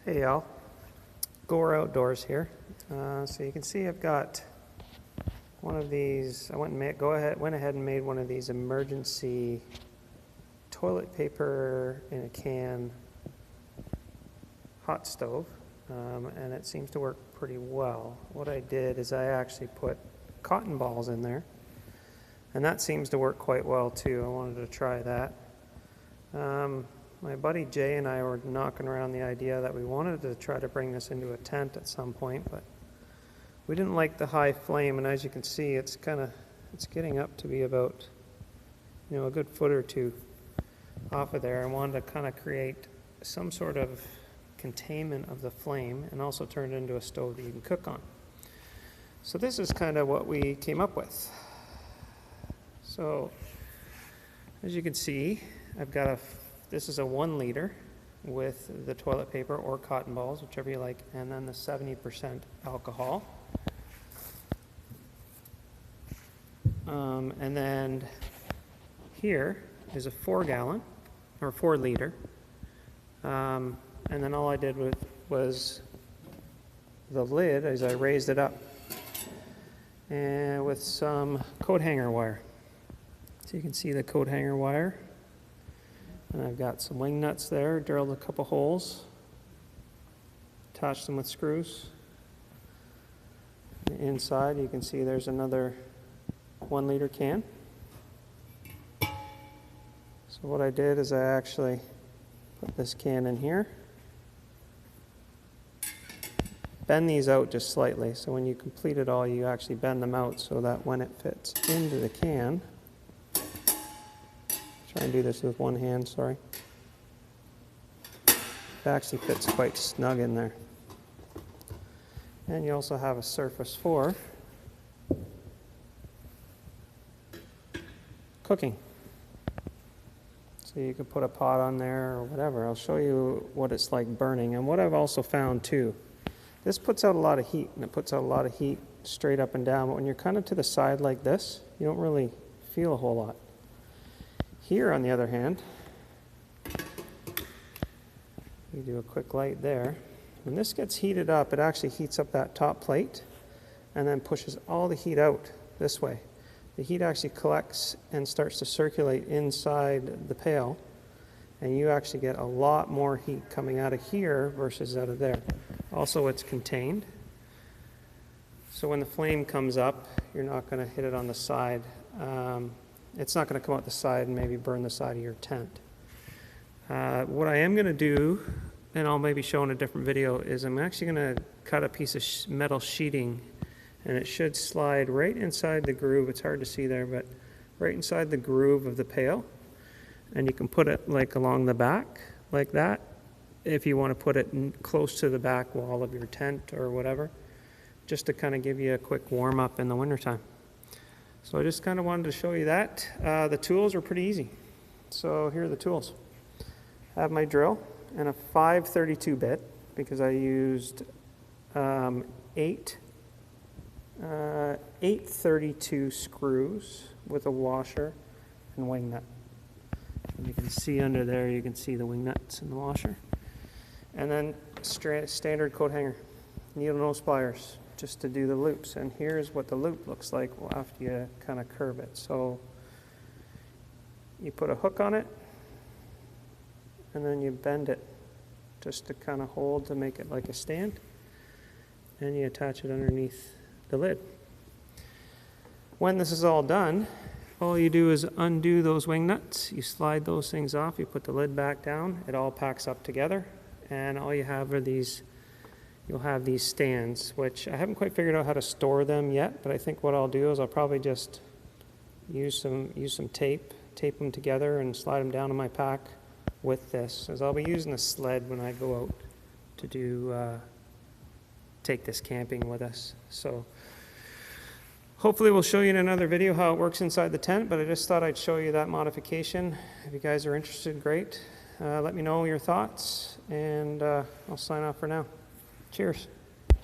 Hey y'all, Gore Outdoors here. So you can see I've got one of these. I went ahead and made one of these emergency toilet paper in a can hot stove, and it seems to work pretty well. What I did is I actually put cotton balls in there, and that seems to work quite well too. I wanted to try that. My buddy Jay and I were knocking around the idea that we wanted to try to bring this into a tent at some point, but we didn't like the high flame, and as you can see, it's getting up to be about, a good foot or two off of there. I wanted to kind of create some sort of containment of the flame and also turn it into a stove that you can cook on. So this is kind of what we came up with. So as you can see, this is a 1 liter with the toilet paper or cotton balls, whichever you like, and then the 70% alcohol. And then here is a 4 gallon or 4 liter. And then all I did was the lid, as I raised it up, and with some coat hanger wire. So you can see the coat hanger wire. And I've got some wing nuts there, drilled a couple holes, attached them with screws. And inside you can see there's another 1 liter can. So what I did is I actually put this can in here, bend these out just slightly, so when you complete it all you actually bend them out so that when it fits into the can, try and do this with one hand, sorry. It actually fits quite snug in there. And you also have a surface for cooking. So you could put a pot on there or whatever. I'll show you what it's like burning. And what I've also found too, this puts out a lot of heat, and it puts out a lot of heat straight up and down, but when you're kind of to the side like this, you don't really feel a whole lot. Here, on the other hand, you do a quick light there. When this gets heated up, it actually heats up that top plate and then pushes all the heat out this way. The heat actually collects and starts to circulate inside the pail, and you actually get a lot more heat coming out of here versus out of there. Also, it's contained, so when the flame comes up, you're not going to hit it on the side. It's not going to come out the side and maybe burn the side of your tent. What I am going to do, and I'll maybe show in a different video, is I'm actually going to cut a piece of metal sheeting, and it should slide right inside the groove. It's hard to see there, but right inside the groove of the pail. And you can put it like along the back, like that, if you want to put it close to the back wall of your tent or whatever, just to kind of give you a quick warm up in the wintertime. So I just kind of wanted to show you that. The tools are pretty easy. So here are the tools. I have my drill and a 532 bit because I used 832 screws with a washer and wing nut. And you can see under there, you can see the wing nuts and the washer. And then standard coat hanger, needle nose pliers, just to do the loops. And here's what the loop looks like after you kind of curve it. So you put a hook on it, and then you bend it just to kind of hold to make it like a stand, and you attach it underneath the lid. When this is all done, all you do is undo those wing nuts, you slide those things off, you put the lid back down, it all packs up together, and all you have are these. You'll have these stands, which I haven't quite figured out how to store them yet, but I think what I'll do is I'll probably just use some tape them together and slide them down in my pack with this, as I'll be using a sled when I go out to take this camping with us. So hopefully we'll show you in another video how it works inside the tent, but I just thought I'd show you that modification. If you guys are interested, great. Let me know your thoughts, and I'll sign off for now. Cheers.